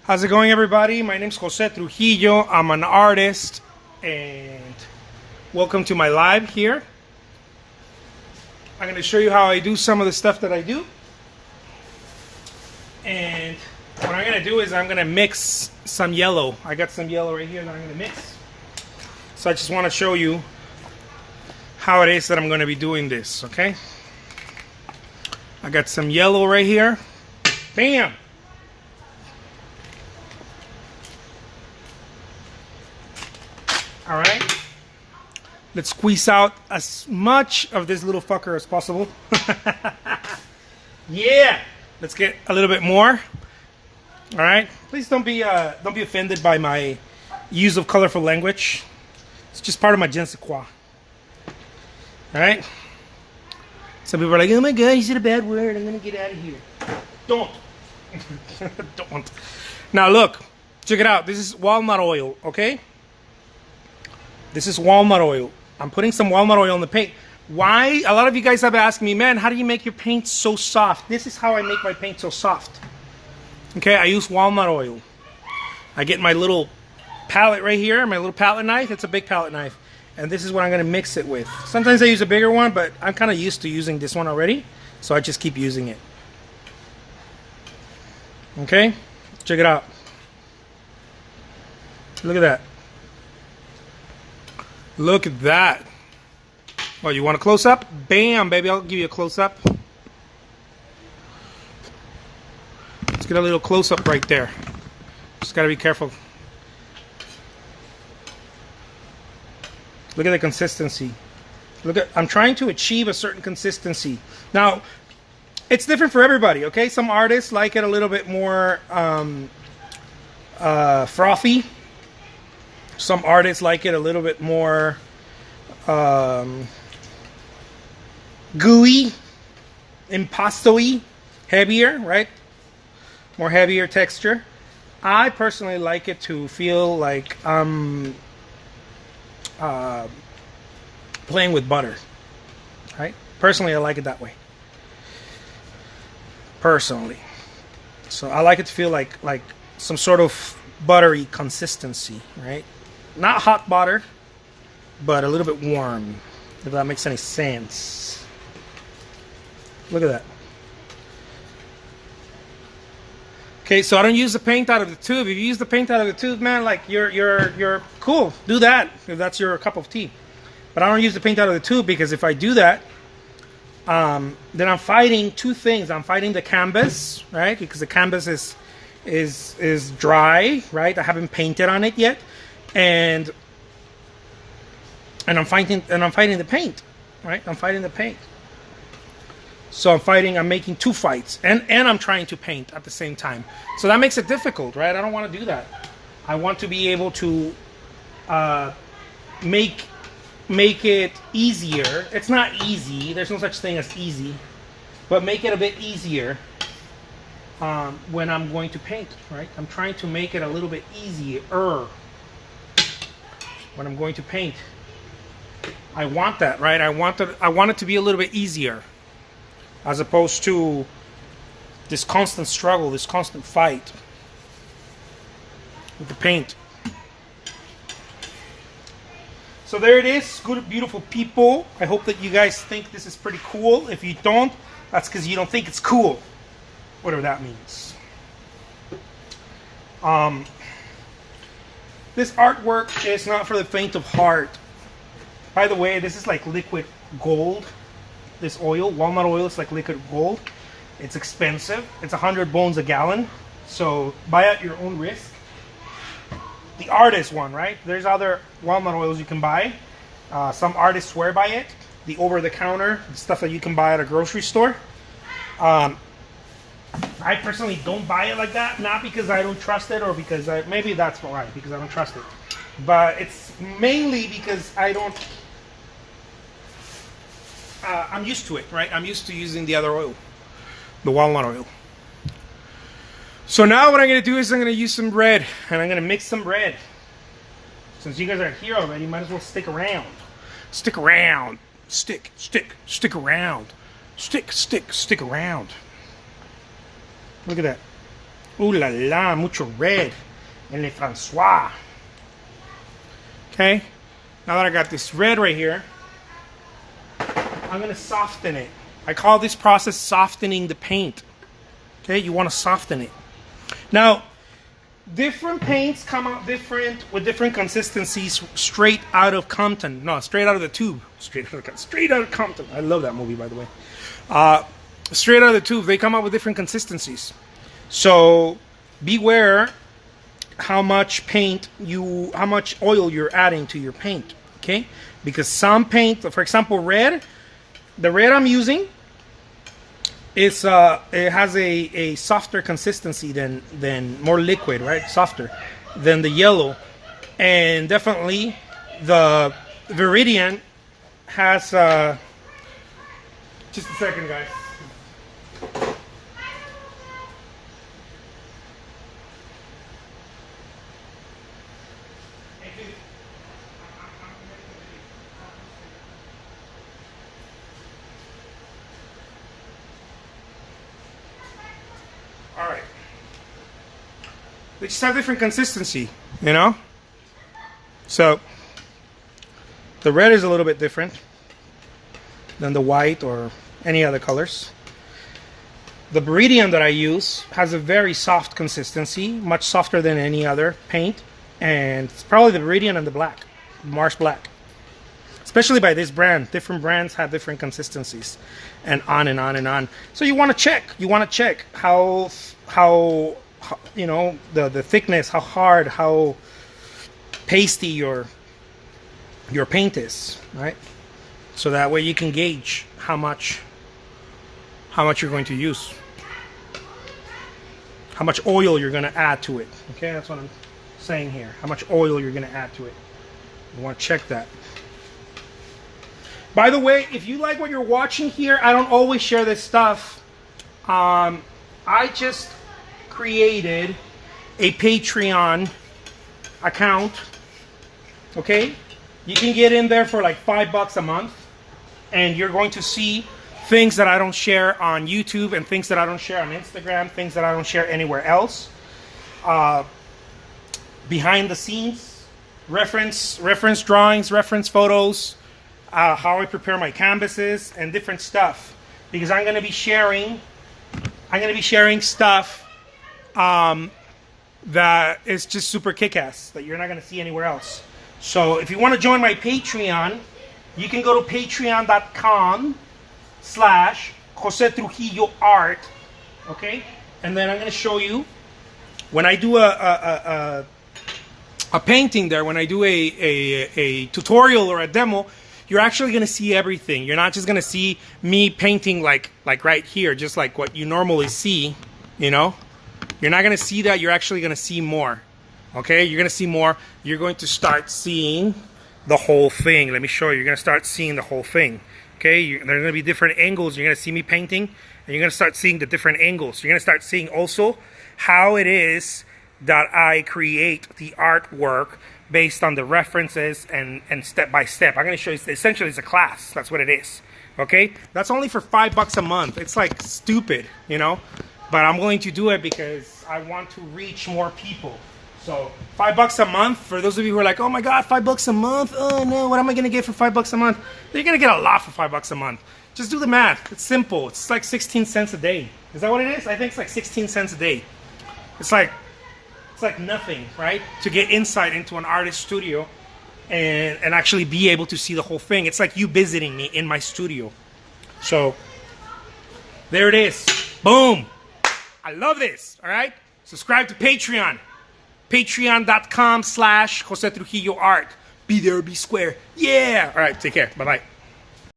How's it going, everybody? My name's Jose Trujillo. I'm an artist, and welcome to my live here. I'm going to show you how I do some of the stuff that I do. And what I'm going to do is I'm going to mix some yellow. I got some yellow right here that I'm going to mix. So I just want to show you how it is that I'm going to be doing this, okay? I got some yellow right here. Bam! All right, let's squeeze out as much of this little fucker as possible. Yeah, let's get a little bit more. All right, please don't be offended by my use of colorful language. It's just part of my je ne sais quoi. All right. Some people are like, "Oh my God, you said a bad word. I'm gonna get out of here." Don't. Don't. Now look, check it out. This is walnut oil, okay? This is walnut oil. I'm putting some walnut oil in the paint. Why? A lot of you guys have asked me, man, how do you make your paint so soft? This is how I make my paint so soft. Okay, I use walnut oil. I get my little palette right here, my little palette knife. It's a big palette knife. And this is what I'm going to mix it with. Sometimes I use a bigger one, but I'm kind of used to using this one already. So I just keep using it. Okay, check it out. Look at that. Look at that. Oh, you want a close-up? Bam, baby, I'll give you a close-up. Let's get a little close-up right there. Just gotta be careful. Look at the consistency. Look at, I'm trying to achieve a certain consistency. Now, it's different for everybody, okay? Some artists like it a little bit more frothy. Some artists like it a little bit more gooey, impasto-y, heavier, right? More heavier texture. I personally like it to feel like I'm playing with butter, right? Personally, I like it that way. Personally. So I like it to feel like some sort of buttery consistency, right? Not hot butter, but a little bit warm, if that makes any sense. Look at that. Okay, so I don't use the paint out of the tube. If you use the paint out of the tube, man, like you're cool. Do that if that's your cup of tea. But I don't use the paint out of the tube because if I do that, then I'm fighting two things. I'm fighting the canvas, right? Because the canvas is dry, right? I haven't painted on it yet. And I'm fighting the paint, right? I'm fighting the paint. So I'm making two fights, and I'm trying to paint at the same time. So that makes it difficult, right? I don't want to do that. I want to be able to make it easier. It's not easy. There's no such thing as easy, but make it a bit easier when I'm going to paint, right? I'm trying to make it a little bit easier when I'm going to paint. I want that, right? I want it to be a little bit easier, as opposed to this constant struggle, this constant fight with the paint. So there it is, good, beautiful people. I hope that you guys think this is pretty cool. If you don't, that's because you don't think it's cool, whatever that means. This artwork is not for the faint of heart. By the way, this is like liquid gold. This oil, walnut oil, is like liquid gold. It's expensive. It's 100 bones a gallon. So buy at your own risk. The artist one, right? There's other walnut oils you can buy. Some artists swear by it. The over-the-counter stuff that you can buy at a grocery store. I personally don't buy it like that, not because I don't trust it or because maybe that's right, because I don't trust it. But it's mainly because I don't, I'm used to it, right? I'm used to using the other oil, the walnut oil. So now what I'm going to do is I'm going to use some red, and I'm going to mix some red. Since you guys are here already, you might as well stick around. Stick around. Stick around. Stick around. Look at that. Ooh la la, mucho red. En Le Francois. Okay, now that I got this red right here, I'm gonna soften it. I call this process softening the paint. Okay, you wanna soften it. Now, different paints come out different with different consistencies straight out of Compton. No, straight out of the tube. Straight out of Compton. I love that movie, by the way. Straight out of the tube, they come out with different consistencies. So beware how much oil you're adding to your paint. Okay, because some paint, for example, the red I'm using, it has a softer consistency than more liquid, right? Softer than the yellow, and definitely the Viridian has. Just a second, guys. All right. They just have different consistency, you know? So, the red is a little bit different than the white or any other colors. The Viridian that I use has a very soft consistency, much softer than any other paint. And it's probably the Viridian and the black, Mars Black. Especially by this brand. Different brands have different consistencies. And on and on and on. So you want to check. You want to check how you know, the thickness, how hard, how pasty your paint is, right? So that way you can gauge how much you're going to use. How much oil you're going to add to it. Okay, that's what I'm saying here. How much oil you're going to add to it. You want to check that. By the way, if you like what you're watching here, I don't always share this stuff. I just created a Patreon account. Okay? You can get in there for like $5 a month. And you're going to see things that I don't share on YouTube and things that I don't share on Instagram, things that I don't share anywhere else. Behind the scenes, reference drawings, reference photos, how I prepare my canvases and different stuff. Because I'm going to be sharing stuff that is just super kick-ass that you're not going to see anywhere else. So if you want to join my Patreon, you can go to patreon.com/Jose Trujillo Art, okay? And then I'm going to show you when I do a painting there, when I do a tutorial or a demo, you're actually going to see everything. You're not just going to see me painting like right here, just like what you normally see, you know? You're not going to see that. You're actually going to see more, okay? You're going to see more. You're going to start seeing the whole thing. Let me show you. You're going to start seeing the whole thing. Okay, there's going to be different angles. You're going to see me painting, and you're going to start seeing the different angles. You're going to start seeing also how it is that I create the artwork based on the references and step by step. I'm going to show you. Essentially, it's a class. That's what it is. Okay, that's only for $5 a month. It's like stupid, you know, but I'm going to do it because I want to reach more people. So $5 a month, for those of you who are like, oh my God, $5 a month? Oh no, what am I gonna get for $5 a month? You're gonna get a lot for $5 a month. Just do the math, it's simple. It's like 16 cents a day. Is that what it is? I think it's like 16 cents a day. It's like nothing, right? To get insight into an artist studio and actually be able to see the whole thing. It's like you visiting me in my studio. So there it is, boom. I love this, all right? Subscribe to Patreon. Patreon.com/Jose Trujillo Art. Be there, be square. Yeah. All right, take care. Bye-bye.